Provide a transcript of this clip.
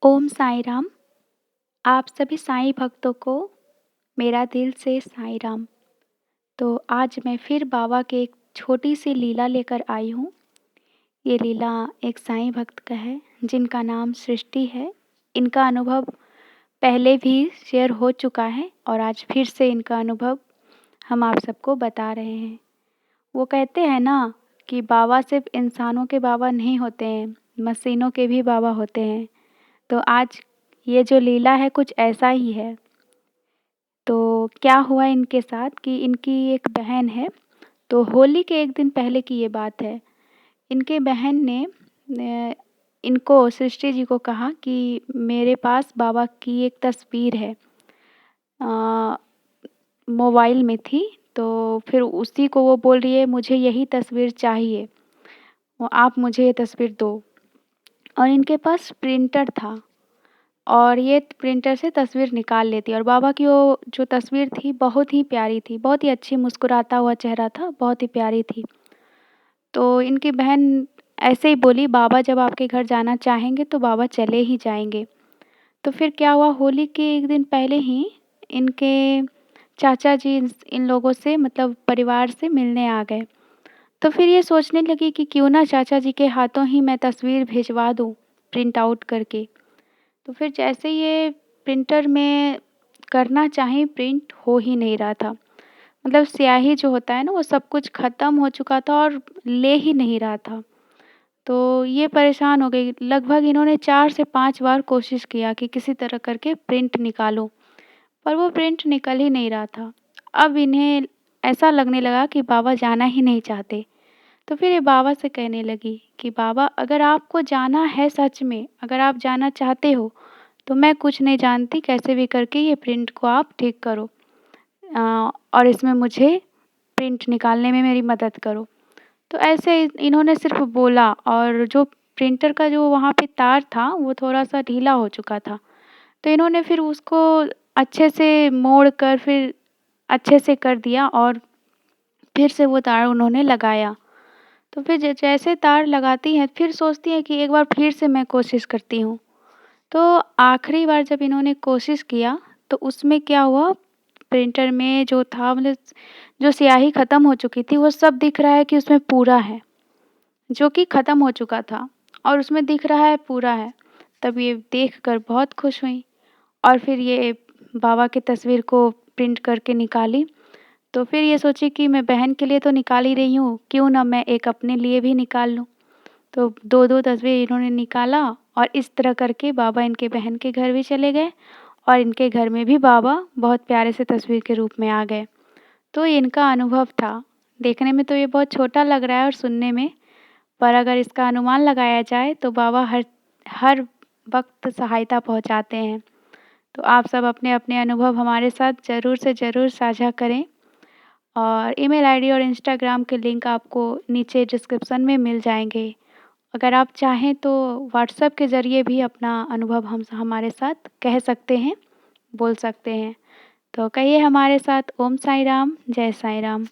ओम साईं राम। आप सभी साईं भक्तों को मेरा दिल से साईं राम। तो आज मैं फिर बाबा की एक छोटी-सी लीला लेकर आई हूँ। ये लीला एक साईं भक्त का है, जिनका नाम सृष्टि है। इनका अनुभव पहले भी शेयर हो चुका है और आज फिर से इनका अनुभव हम आप सबको बता रहे हैं। वो कहते हैं ना कि बाबा सिर्फ़ इंसानों के बाबा नहीं होते हैं, मशीनों के भी बाबा होते हैं। तो आज ये जो लीला है कुछ ऐसा ही है। तो क्या हुआ इनके साथ कि इनकी एक बहन है, तो होली के 1 दिन पहले की ये बात है। इनके बहन ने इनको सृष्टि जी को कहा कि मेरे पास बाबा की एक तस्वीर है। मोबाइल में थी, तो फिर उसी को वो बोल रही है मुझे यही तस्वीर चाहिए, आप मुझे ये तस्वीर दो। और इनके पास प्रिंटर था और ये प्रिंटर से तस्वीर निकाल लेती और बाबा की वो जो तस्वीर थी बहुत ही प्यारी थी, बहुत ही अच्छी मुस्कुराता हुआ चेहरा था, बहुत ही प्यारी थी। तो इनकी बहन ऐसे ही बोली बाबा जब आपके घर जाना चाहेंगे तो बाबा चले ही जाएँगे। तो फिर क्या हुआ होली के 1 दिन पहले ही इनके चाचा जी इन लोगों से मतलब परिवार से मिलने आ गए। तो फिर ये सोचने लगी कि क्यों ना चाचा जी के हाथों ही मैं तस्वीर भिजवा दूँ प्रिंट आउट करके। तो फिर जैसे ये प्रिंटर में करना चाहें प्रिंट हो ही नहीं रहा था। मतलब स्याही जो होता है ना वो सब कुछ ख़त्म हो चुका था और ले ही नहीं रहा था। तो ये परेशान हो गई। लगभग इन्होंने 4 से 5 बार कोशिश किया कि किसी तरह करके प्रिंट निकालो, पर वो प्रिंट निकल ही नहीं रहा था। अब इन्हें ऐसा लगने लगा कि बाबा जाना ही नहीं चाहते। तो फिर ये बाबा से कहने लगी कि बाबा अगर आपको जाना है सच में, अगर आप जाना चाहते हो, तो मैं कुछ नहीं जानती कैसे भी करके ये प्रिंट को आप ठीक करो और इसमें मुझे प्रिंट निकालने में मेरी मदद करो। तो ऐसे इन्होंने सिर्फ़ बोला और जो प्रिंटर का जो वहाँ पे तार था वो थोड़ा-सा ढीला हो चुका था। तो इन्होंने फिर उसको अच्छे से मोड़ कर फिर अच्छे से कर दिया और फिर से वो तार उन्होंने लगाया। तो फिर जैसे तार लगाती हैं फिर सोचती हैं कि एक बार फिर से मैं कोशिश करती हूँ। तो आखिरी बार जब इन्होंने कोशिश किया तो उसमें क्या हुआ प्रिंटर में जो था मतलब जो स्याही ख़त्म हो चुकी थी वो सब दिख रहा है कि उसमें पूरा है, जो कि ख़त्म हो चुका था और उसमें दिख रहा है पूरा है। तब ये देखकर बहुत खुश हुईं और फिर ये बाबा की तस्वीर को प्रिंट करके निकाली। तो फिर ये सोची कि मैं बहन के लिए तो निकाल ही रही हूँ, क्यों ना मैं एक अपने लिए भी निकाल लूँ। तो 2-2 तस्वीर इन्होंने निकाला और इस तरह करके बाबा इनके बहन के घर भी चले गए और इनके घर में भी बाबा बहुत प्यारे से तस्वीर के रूप में आ गए। तो ये इनका अनुभव था। देखने में तो ये बहुत छोटा लग रहा है और सुनने में, पर अगर इसका अनुमान लगाया जाए तो बाबा हर हर वक़्त सहायता पहुँचाते हैं। तो आप सब अपने-अपने अनुभव हमारे साथ ज़रूर से ज़रूर साझा करें और ईमेल आईडी और इंस्टाग्राम के लिंक आपको नीचे डिस्क्रिप्शन में मिल जाएँगे। अगर आप चाहें तो व्हाट्सएप के ज़रिए भी अपना अनुभव हम हमारे साथ कह सकते हैं, बोल सकते हैं। तो कहिए हमारे साथ ओम साईं राम, जय साईं राम।